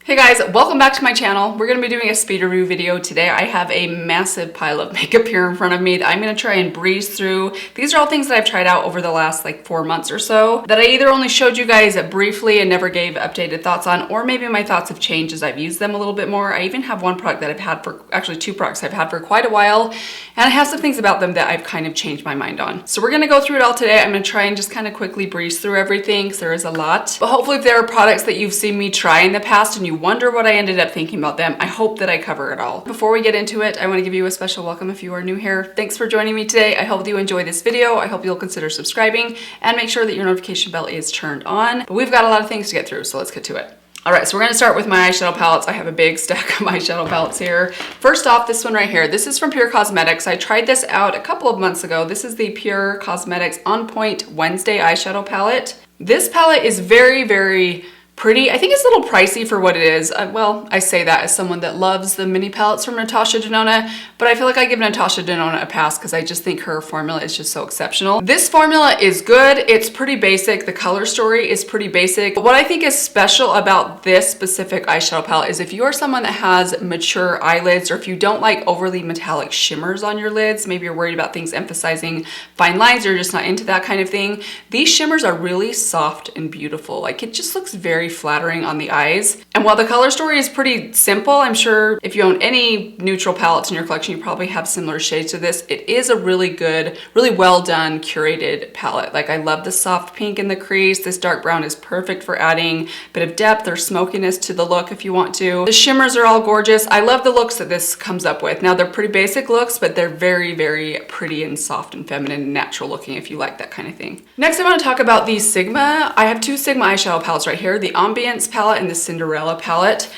Hey guys, welcome back to my channel. We're going to be doing a speed review video today. I have a massive pile of makeup here in front of me that I'm going to try and breeze through. These are all things that I've tried out over the last like 4 months or so that I either only showed you guys briefly and never gave updated thoughts on, or maybe my thoughts have changed as I've used them a little bit more. I even have one product that I've had for, actually 2 products I've had for quite a while, and I have some things about them that I've kind of changed my mind on. So we're going to go through it all today. I'm going to try and just kind of quickly breeze through everything because there is a lot. But hopefully if there are products that you've seen me try in the past and you wonder what I ended up thinking about them, I hope that I cover it all. Before we get into it, I want to give you a special welcome if you are new here. Thanks for joining me today. I hope you enjoy this video. I hope you'll consider subscribing and make sure that your notification bell is turned on. But we've got a lot of things to get through, so let's get to it. All right, so we're gonna start with my eyeshadow palettes. I have a big stack of eyeshadow palettes here. First off, this one right here. This is from Pure Cosmetics. I tried this out a couple of months ago. This is the Pure Cosmetics On Point Wednesday eyeshadow palette. This palette is very, very pretty. I think it's a little pricey for what it is. Well, I say that as someone that loves the mini palettes from Natasha Denona, but I feel like I give Natasha Denona a pass because I just think her formula is just so exceptional. This formula is good. It's pretty basic. The color story is pretty basic. But what I think is special about this specific eyeshadow palette is if you are someone that has mature eyelids, or if you don't like overly metallic shimmers on your lids, maybe you're worried about things emphasizing fine lines, or you're just not into that kind of thing, these shimmers are really soft and beautiful. Like, it just looks very flattering on the eyes. And while the color story is pretty simple, I'm sure if you own any neutral palettes in your collection, you probably have similar shades to this. It is a really good, really well done, curated palette. Like, I love the soft pink in the crease. This dark brown is perfect for adding a bit of depth or smokiness to the look if you want to. The shimmers are all gorgeous. I love the looks that this comes up with. Now, they're pretty basic looks, but they're very, very pretty and soft and feminine and natural looking if you like that kind of thing. Next, I want to talk about the Sigma. I have 2 Sigma eyeshadow palettes right here, the Ambience palette and the Cinderella palette.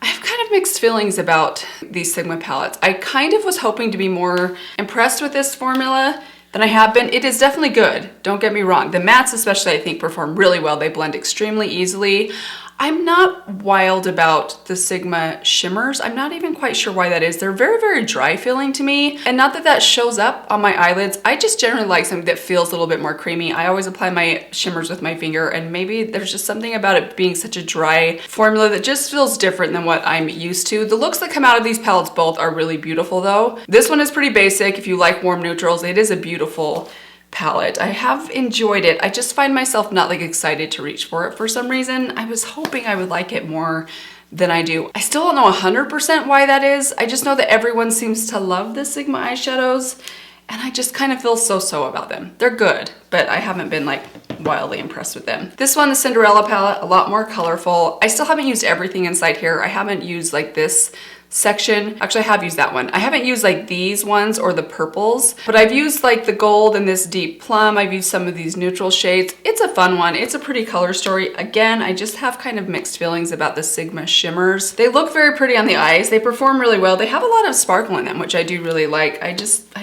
I have kind of mixed feelings about these Sigma palettes. I kind of was hoping to be more impressed with this formula than I have been. It is definitely good, don't get me wrong. The mattes especially, I think, perform really well. They blend extremely easily. I'm not wild about the Sigma shimmers. I'm not even quite sure why that is. They're very, very dry feeling to me. And not that that shows up on my eyelids. I just generally like something that feels a little bit more creamy. I always apply my shimmers with my finger, and maybe there's just something about it being such a dry formula that just feels different than what I'm used to. The looks that come out of these palettes both are really beautiful though. This one is pretty basic. If you like warm neutrals, it is a beautiful palette. I have enjoyed it. I just find myself not like excited to reach for it for some reason. I was hoping I would like it more than I do. I still don't know 100% why that is. I just know that everyone seems to love the Sigma eyeshadows, and I just kind of feel so-so about them. They're good, but I haven't been like wildly impressed with them. This one, the Cinderella palette, a lot more colorful. I still haven't used everything inside here. I haven't used like this section. Actually, I have used that one. I haven't used like these ones or the purples, but I've used like the gold and this deep plum. I've used some of these neutral shades. It's a fun one. It's a pretty color story. Again, I just have kind of mixed feelings about the Sigma shimmers. They look very pretty on the eyes. They perform really well. They have a lot of sparkle in them, which I do really like.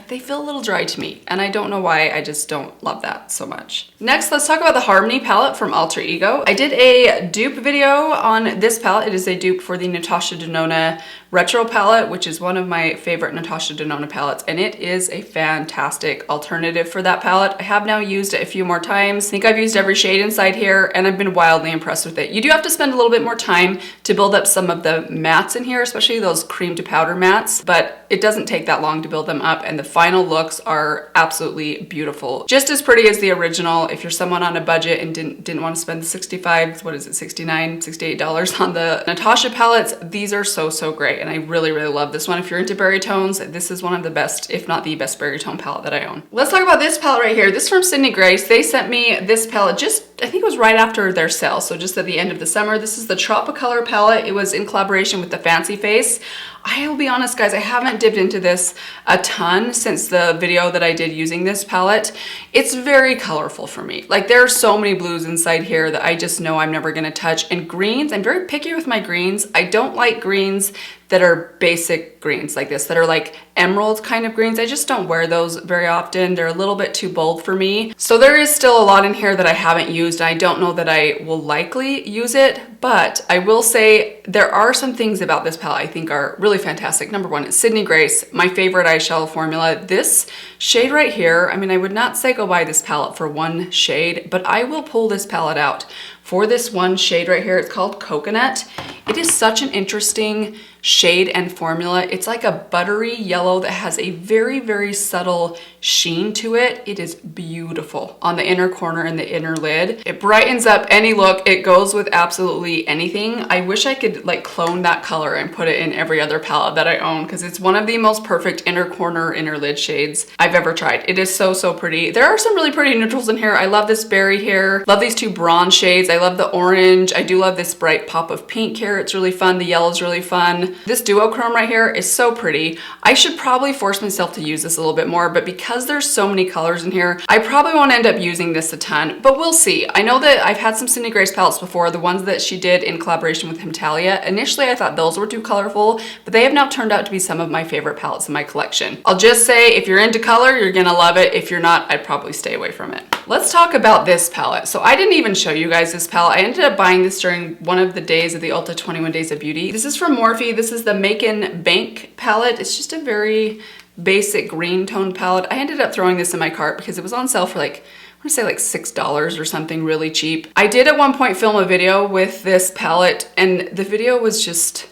They feel a little dry to me, and I don't know why. I just don't love that so much. Next, let's talk about the Harmony palette from Alter Ego. I did a dupe video on this palette. It is a dupe for the Natasha Denona Retro palette, which is one of my favorite Natasha Denona palettes, and it is a fantastic alternative for that palette. I have now used it a few more times. I think I've used every shade inside here, and I've been wildly impressed with it. You do have to spend a little bit more time to build up some of the mattes in here, especially those cream to powder mattes, but it doesn't take that long to build them up, and the final looks are absolutely beautiful. Just as pretty as the original. If you're someone on a budget and didn't want to spend the $65, what is it, $69, $68 on the Natasha palettes, these are so great. And I really love this one. If you're into berry tones, this is one of the best, if not the best, berry tone palette that I own. Let's talk about this palette right here. This is from Sydney Grace. They sent me this palette just, I think it was right after their sale, so just at the end of the summer. This is the Tropicolor palette. It was in collaboration with the Fancy Face. I will be honest, guys, I haven't dipped into this a ton since the video that I did using this palette. It's very colorful for me. Like, there are so many blues inside here that I just know I'm never gonna touch. And greens, I'm very picky with my greens. I don't like greens that are basic greens like this, that are like emerald kind of greens. I just don't wear those very often. They're a little bit too bold for me. So there is still a lot in here that I haven't used. I don't know that I will likely use it, but I will say there are some things about this palette I think are really fantastic. Number one, it's Sydney Grace, my favorite eyeshadow formula. This shade right here, I mean, I would not say go buy this palette for one shade, but I will pull this palette out for this one shade right here. It's called Coconut. It is such an interesting shade and formula. It's like a buttery yellow that has a very, very subtle sheen to it. It is beautiful on the inner corner and the inner lid. It brightens up any look. It goes with absolutely anything. I wish I could like clone that color and put it in every other palette that I own, because it's one of the most perfect inner corner, inner lid shades I've ever tried. It is so, so pretty. There are some really pretty neutrals in here. I love this berry here. Love these two bronze shades. I love the orange. I do love this bright pop of pink here. It's really fun. The yellow is really fun. This duochrome right here is so pretty. I should probably force myself to use this a little bit more, but because there's so many colors in here, I probably won't end up using this a ton, but we'll see. I know that I've had some Cindy Grace palettes before, the ones that she did in collaboration with Himtalia. Initially, I thought those were too colorful, but they have now turned out to be some of my favorite palettes in my collection. I'll just say, if you're into color, you're gonna love it. If you're not, I'd probably stay away from it. Let's talk about this palette. So I didn't even show you guys this palette. I ended up buying this during one of the days of the Ulta 21 Days of Beauty. This is from Morphe. This is the Macon Bank palette. It's just a very basic green toned palette. I ended up throwing this in my cart because it was on sale for like, I want to say like $6 or something, really cheap. I did at one point film a video with this palette, and the video was just,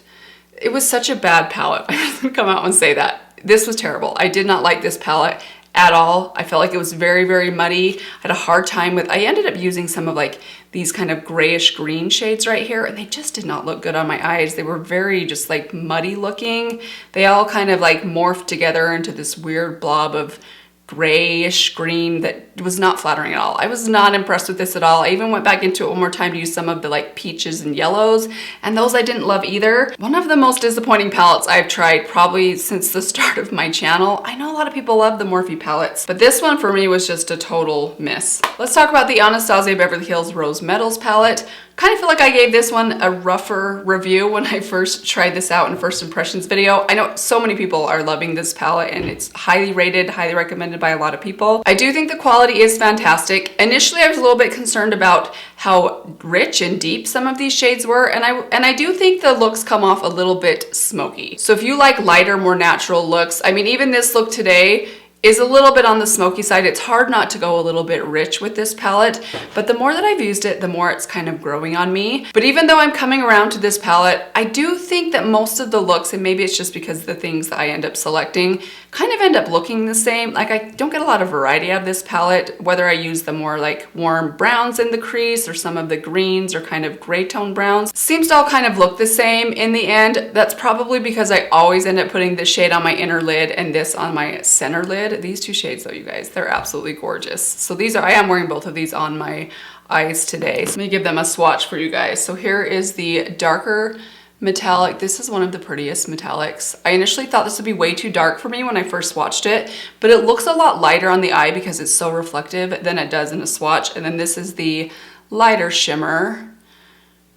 it was such a bad palette. I'm just gonna come out and say that. This was terrible. I did not like this palette at all. I felt like it was very, very muddy. I had a hard time with, I ended up using some of like these kind of grayish green shades right here, and they just did not look good on my eyes. They were very just like muddy looking. They all kind of like morphed together into this weird blob of grayish green that was not flattering at all. I was not impressed with this at all. I even went back into it one more time to use some of the like peaches and yellows, and those I didn't love either. One of the most disappointing palettes I've tried probably since the start of my channel. I know a lot of people love the Morphe palettes, but this one for me was just a total miss. Let's talk about the Anastasia Beverly Hills Rose Metals palette. Kind of feel like I gave this one a rougher review when I first tried this out in first impressions video. I know so many people are loving this palette, and it's highly rated, highly recommended by a lot of people. I do think the quality is fantastic. Initially, I was a little bit concerned about how rich and deep some of these shades were, and I do think the looks come off a little bit smoky. So if you like lighter, more natural looks, I mean, even this look today is a little bit on the smoky side. It's hard not to go a little bit rich with this palette, but the more that I've used it, the more it's kind of growing on me. But even though I'm coming around to this palette, I do think that most of the looks, and maybe it's just because the things that I end up selecting kind of end up looking the same. Like, I don't get a lot of variety out of this palette, whether I use the more like warm browns in the crease or some of the greens or kind of gray tone browns. Seems to all kind of look the same in the end. That's probably because I always end up putting this shade on my inner lid and this on my center lid. These two shades though, you guys, they're absolutely gorgeous. So these are, I am wearing both of these on my eyes today. So let me give them a swatch for you guys. So here is the darker metallic. This is one of the prettiest metallics. I initially thought this would be way too dark for me when I first swatched it, but it looks a lot lighter on the eye because it's so reflective than it does in a swatch. And then this is the lighter shimmer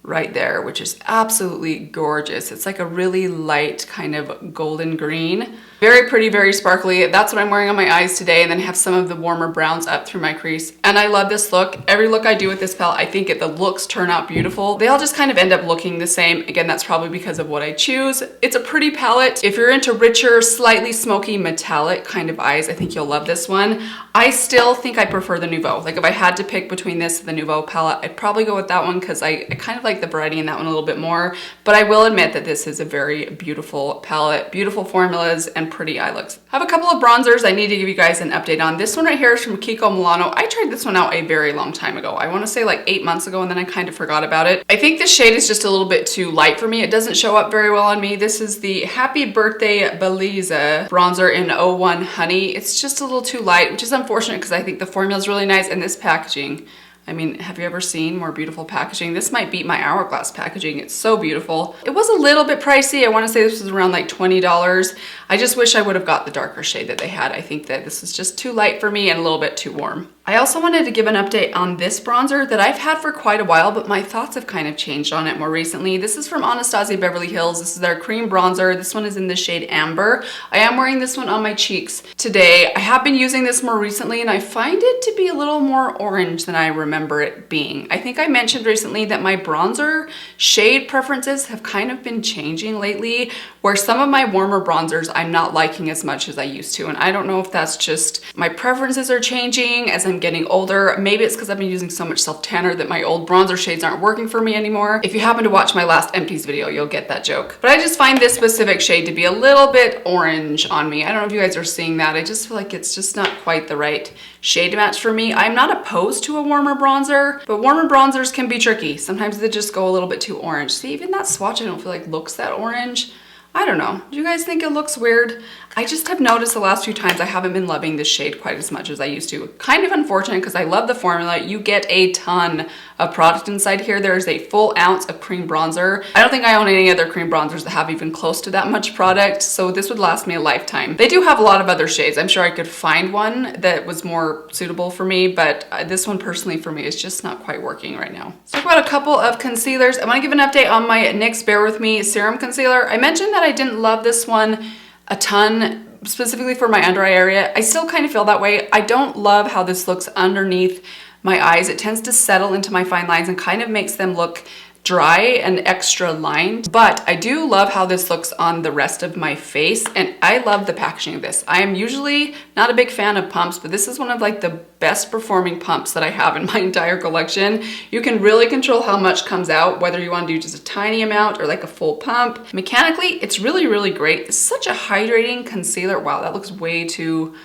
right there, which is absolutely gorgeous. It's like a really light kind of golden green. Very pretty, very sparkly. That's what I'm wearing on my eyes today, and then have some of the warmer browns up through my crease. And I love this look. Every look I do with this palette, I think the looks turn out beautiful. They all just kind of end up looking the same. Again, that's probably because of what I choose. It's a pretty palette. If you're into richer, slightly smoky, metallic kind of eyes, I think you'll love this one. I still think I prefer the Nouveau. Like, if I had to pick between this and the Nouveau palette, I'd probably go with that one because I kind of like the variety in that one a little bit more. But I will admit that this is a very beautiful palette, beautiful formulas, and pretty eye looks. I have a couple of bronzers I need to give you guys an update on. This one right here is from Kiko Milano. I tried this one out a very long time ago. I want to say like 8 months ago, and then I kind of forgot about it. I think this shade is just a little bit too light for me. It doesn't show up very well on me. This is the Happy Birthday Belize bronzer in 01 Honey. It's just a little too light, which is unfortunate because I think the formula is really nice, and this packaging, I mean, have you ever seen more beautiful packaging? This might beat my Hourglass packaging. It's so beautiful. It was a little bit pricey. I want to say this was around like $20. I just wish I would have got the darker shade that they had. I think that this is just too light for me and a little bit too warm. I also wanted to give an update on this bronzer that I've had for quite a while, but my thoughts have kind of changed on it more recently. This is from Anastasia Beverly Hills. This is their cream bronzer. This one is in the shade Amber. I am wearing this one on my cheeks today. I have been using this more recently, and I find it to be a little more orange than I remember it being. I think I mentioned recently that my bronzer shade preferences have kind of been changing lately, where some of my warmer bronzers I'm not liking as much as I used to. And I don't know if that's just my preferences are changing as I'm I'm getting older. Maybe it's because I've been using so much self-tanner that my old bronzer shades aren't working for me anymore. If you happen to watch my last empties video, you'll get that joke. But I just find this specific shade to be a little bit orange on me. I don't know if you guys are seeing that. I just feel like it's just not quite the right shade to match for me. I'm not opposed to a warmer bronzer, but warmer bronzers can be tricky. Sometimes they just go a little bit too orange. See, even that swatch I don't feel like looks that orange. I don't know. Do you guys think it looks weird? I just have noticed the last few times I haven't been loving this shade quite as much as I used to. Kind of unfortunate because I love the formula. You get a ton of product inside here. There's a full ounce of cream bronzer. I don't think I own any other cream bronzers that have even close to that much product, so this would last me a lifetime. They do have a lot of other shades. I'm sure I could find one that was more suitable for me, but this one personally for me is just not quite working right now. Let's talk about a couple of concealers. I want to give an update on my NYX Bear With Me Serum Concealer. I mentioned that I didn't love this one a ton, specifically for my under eye area. I still kind of feel that way. I don't love how this looks underneath my eyes. It tends to settle into my fine lines and kind of makes them look dry and extra lined, but I do love how this looks on the rest of my face, and I love the packaging of this. I am usually not a big fan of pumps, but this is one of like the best performing pumps that I have in my entire collection. You can really control how much comes out, whether you want to do just a tiny amount or like a full pump. Mechanically, it's really, really great. It's such a hydrating concealer. Wow, that looks way too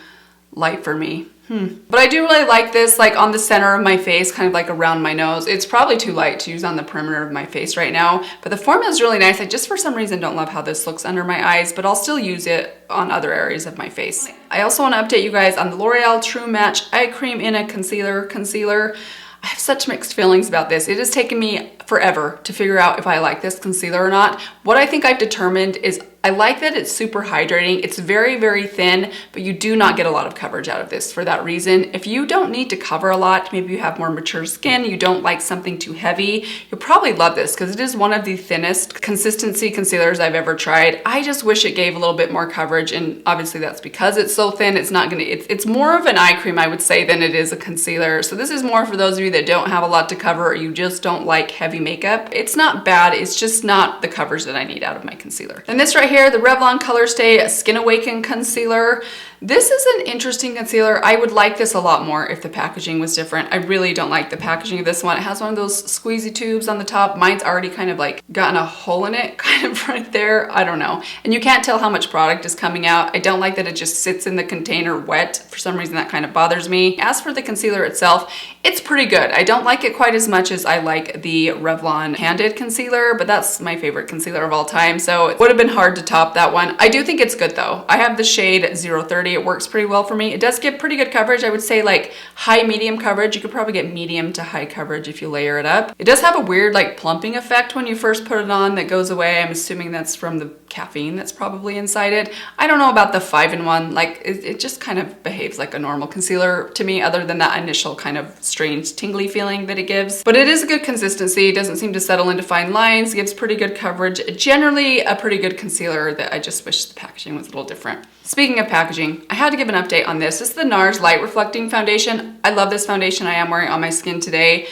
light for me. But I do really like this, like on the center of my face, kind of like around my nose. It's probably too light to use on the perimeter of my face right now, but the formula is really nice. I just for some reason don't love how this looks under my eyes, but I'll still use it on other areas of my face. I also want to update you guys on the L'Oreal True Match Eye Cream in a Concealer. I have such mixed feelings about this. It has taken me forever to figure out if I like this concealer or not. What I think I've determined is I like that it's super hydrating. It's very, very thin, but you do not get a lot of coverage out of this for that reason. If you don't need to cover a lot, maybe you have more mature skin, you don't like something too heavy, you'll probably love this because it is one of the thinnest consistency concealers I've ever tried. I just wish it gave a little bit more coverage, and obviously that's because it's so thin. It's not gonna, it's more of an eye cream, I would say, than it is a concealer. So this is more for those of you that don't have a lot to cover or you just don't like heavy makeup. It's not bad, it's just not the coverage that I need out of my concealer. And this right here, the Revlon Colorstay Skin Awaken Concealer. This is an interesting concealer. I would like this a lot more if the packaging was different. I really don't like the packaging of this one. It has one of those squeezy tubes on the top. Mine's already kind of like gotten a hole in it, kind of right there. I don't know. And you can't tell how much product is coming out. I don't like that it just sits in the container wet. For some reason that kind of bothers me. As for the concealer itself, it's pretty good. I don't like it quite as much as I like the Revlon Candid Concealer, but that's my favorite concealer of all time. So it would have been hard to top that one. I do think it's good though. I have the shade 030. It works pretty well for me. It does give pretty good coverage. I would say like high medium coverage. You could probably get medium to high coverage if you layer it up. It does have a weird like plumping effect when you first put it on that goes away. I'm assuming that's from the caffeine that's probably inside it. I don't know about the 5-in-1. Like it just kind of behaves like a normal concealer to me, other than that initial kind of strange tingly feeling that it gives. But it is a good consistency. It doesn't seem to settle into fine lines. Gives pretty good coverage. Generally a pretty good concealer that I just wish the packaging was a little different. Speaking of packaging, I had to give an update on this. This is the NARS Light Reflecting Foundation. I love this foundation. I am wearing on my skin today,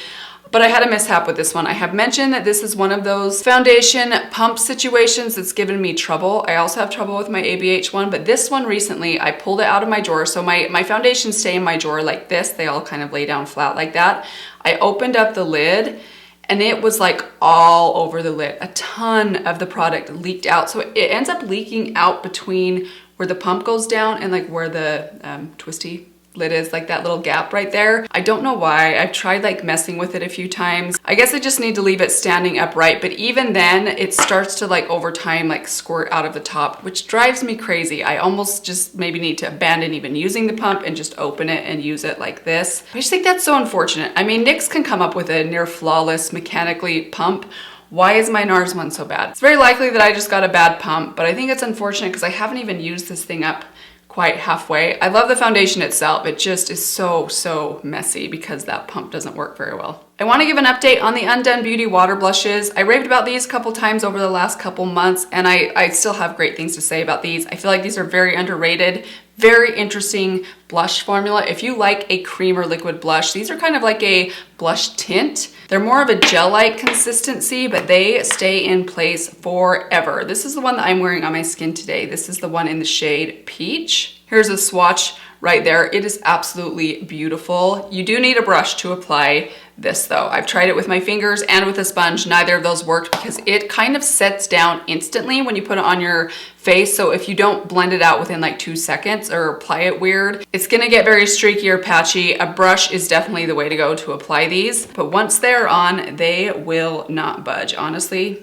but I had a mishap with this one. I have mentioned that this is one of those foundation pump situations that's given me trouble. I also have trouble with my ABH one, but this one recently, I pulled it out of my drawer. So my foundations stay in my drawer like this. They all kind of lay down flat like that. I opened up the lid and it was like all over the lid. A ton of the product leaked out. So it ends up leaking out between where the pump goes down and like where the twisty lid is, like that little gap right there. I don't know why. I've tried like messing with it a few times. I guess I just need to leave it standing upright, but even then it starts to like over time like squirt out of the top, which drives me crazy. I almost just maybe need to abandon even using the pump and just open it and use it like this. I just think that's so unfortunate. I mean, NYX can come up with a near flawless mechanically pump. Why is my NARS one so bad? It's very likely that I just got a bad pump, but I think it's unfortunate because I haven't even used this thing up quite halfway. I love the foundation itself. It just is so messy because that pump doesn't work very well. I want to give an update on the Undone Beauty water blushes. I raved about these a couple times over the last couple months, and I still have great things to say about these. I feel like these are very underrated, very interesting blush formula. If you like a cream or liquid blush, these are kind of like a blush tint. They're more of a gel-like consistency, but they stay in place forever. This is the one that I'm wearing on my skin today. This is the one in the shade Peach. Here's a swatch right there. It is absolutely beautiful. You do need a brush to apply this though. I've tried it with my fingers and with a sponge. Neither of those worked because it kind of sets down instantly when you put it on your face. So if you don't blend it out within like 2 seconds or apply it weird, it's gonna get very streaky or patchy. A brush is definitely the way to go to apply these. But once they're on, they will not budge, honestly.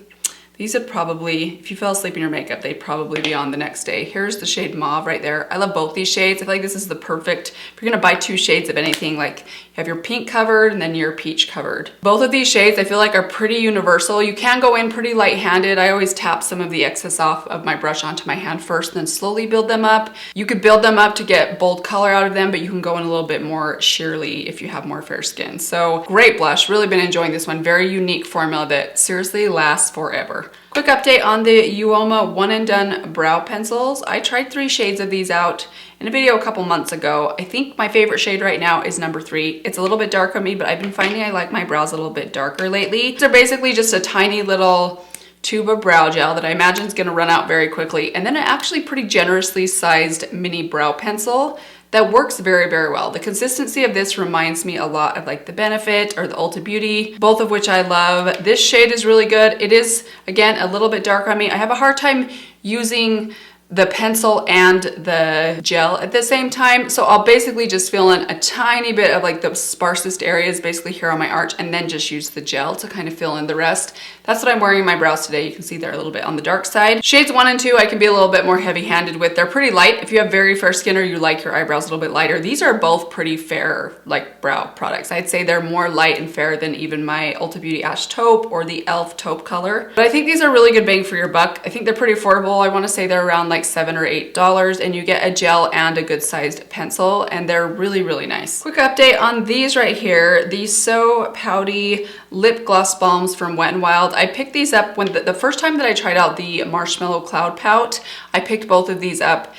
These would probably, if you fell asleep in your makeup, they'd probably be on the next day. Here's the shade Mauve right there. I love both these shades. I feel like this is the perfect, if you're gonna buy 2 shades of anything, like you have your pink covered and then your peach covered. Both of these shades I feel like are pretty universal. You can go in pretty light-handed. I always tap some of the excess off of my brush onto my hand first and then slowly build them up. You could build them up to get bold color out of them, but you can go in a little bit more sheerly if you have more fair skin. So great blush, really been enjoying this one. Very unique formula that seriously lasts forever. Quick update on the Uoma One and Done brow pencils. I tried 3 shades of these out in a video a couple months ago. I think my favorite shade right now is number 3. It's a little bit dark on me, but I've been finding I like my brows a little bit darker lately. They're basically just a tiny little tube of brow gel that I imagine is gonna run out very quickly. And then an actually pretty generously sized mini brow pencil that works very, very well. The consistency of this reminds me a lot of like the Benefit or the Ulta Beauty, both of which I love. This shade is really good. It is, again, a little bit dark on me. I have a hard time using the pencil and the gel at the same time. So I'll basically just fill in a tiny bit of like the sparsest areas basically here on my arch and then just use the gel to kind of fill in the rest. That's what I'm wearing in my brows today. You can see they're a little bit on the dark side. Shades 1 and 2 I can be a little bit more heavy-handed with. They're pretty light. If you have very fair skin or you like your eyebrows a little bit lighter, these are both pretty fair like brow products. I'd say they're more light and fair than even my Ulta Beauty Ash Taupe or the e.l.f. Taupe color. But I think these are really good bang for your buck. I think they're pretty affordable. I want to say they're around like $7 or $8 and you get a gel and a good sized pencil and they're really, really nice. Quick update on these right here. These So Pouty lip gloss balms from Wet n Wild. I picked these up when the first time that I tried out the Marshmallow Cloud Pout. I picked both of these up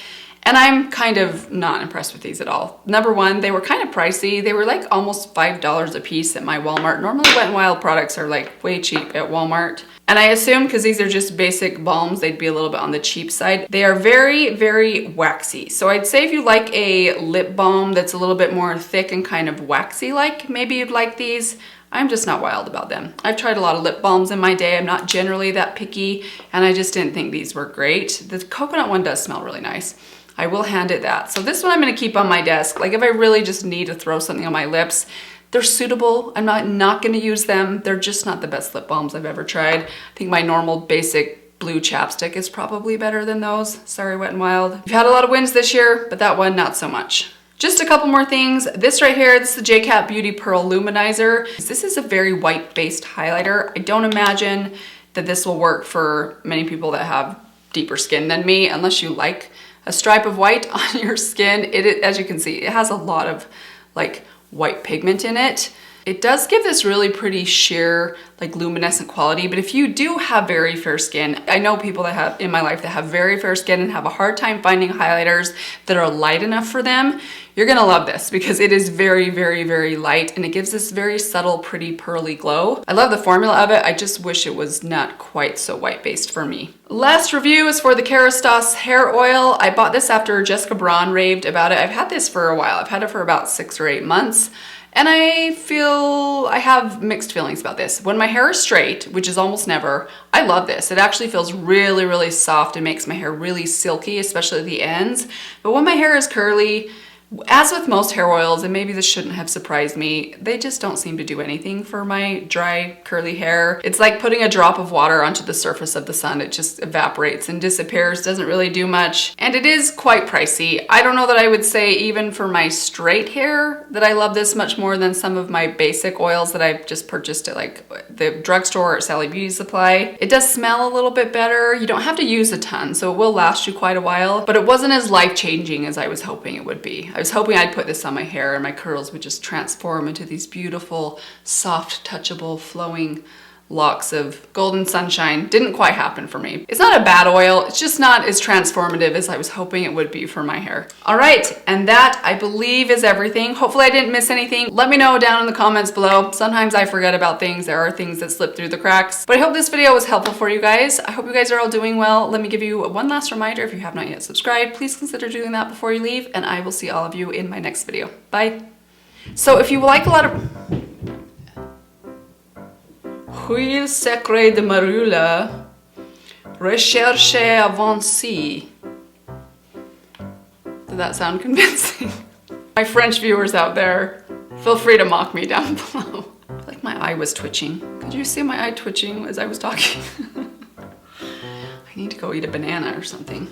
and I'm kind of not impressed with these at all. Number one, they were kind of pricey. They were like almost $5 a piece at my Walmart. Normally Wet n Wild products are like way cheap at Walmart. And I assumed because these are just basic balms, they'd be a little bit on the cheap side. They are very, very waxy. So I'd say if you like a lip balm that's a little bit more thick and kind of waxy like, maybe you'd like these. I'm just not wild about them. I've tried a lot of lip balms in my day. I'm not generally that picky and I just didn't think these were great. The coconut one does smell really nice. I will hand it that. So this one I'm gonna keep on my desk. Like if I really just need to throw something on my lips, they're suitable. I'm not gonna use them. They're just not the best lip balms I've ever tried. I think my normal basic blue chapstick is probably better than those. Sorry, Wet n Wild. We've had a lot of wins this year, but that one, not so much. Just a couple more things. This right here, this is the JCat Beauty Pearl Luminizer. This is a very white-based highlighter. I don't imagine that this will work for many people that have deeper skin than me, unless you like a stripe of white on your skin. As you can see, it has a lot of like white pigment in it. It does give this really pretty sheer, like luminescent quality, but if you do have very fair skin, I know people that have in my life that have very fair skin and have a hard time finding highlighters that are light enough for them, you're gonna love this because it is very, very, very light and it gives this very subtle, pretty pearly glow. I love the formula of it. I just wish it was not quite so white-based for me. Last review is for the Kerastase hair oil. I bought this after Jessica Braun raved about it. I've had this for a while. I've had it for about 6 or 8 months. And I have mixed feelings about this. When my hair is straight, which is almost never, I love this. It actually feels really, really soft and makes my hair really silky, especially at the ends. But when my hair is curly, as with most hair oils, and maybe this shouldn't have surprised me, they just don't seem to do anything for my dry, curly hair. It's like putting a drop of water onto the surface of the sun. It just evaporates and disappears, doesn't really do much. And it is quite pricey. I don't know that I would say even for my straight hair that I love this much more than some of my basic oils that I've just purchased at like the drugstore or Sally Beauty Supply. It does smell a little bit better. You don't have to use a ton, so it will last you quite a while, but it wasn't as life-changing as I was hoping it would be. I was hoping I'd put this on my hair and my curls would just transform into these beautiful, soft, touchable, flowing locks of golden sunshine. Didn't quite happen for me. It's not a bad oil, it's just not as transformative as I was hoping it would be for my hair. All right, and that I believe is everything. Hopefully I didn't miss anything. Let me know down in the comments below. Sometimes I forget about things. There are things that slip through the cracks, but I hope this video was helpful for you guys. I hope you guys are all doing well. Let me give you one last reminder. If you have not yet subscribed, please consider doing that before you leave, and I will see all of you in my next video. Bye. So if you like a lot of Huile secret de marula, recherche avancée. Did that sound convincing? My French viewers out there, feel free to mock me down below. I feel like my eye was twitching. Could you see my eye twitching as I was talking? I need to go eat a banana or something.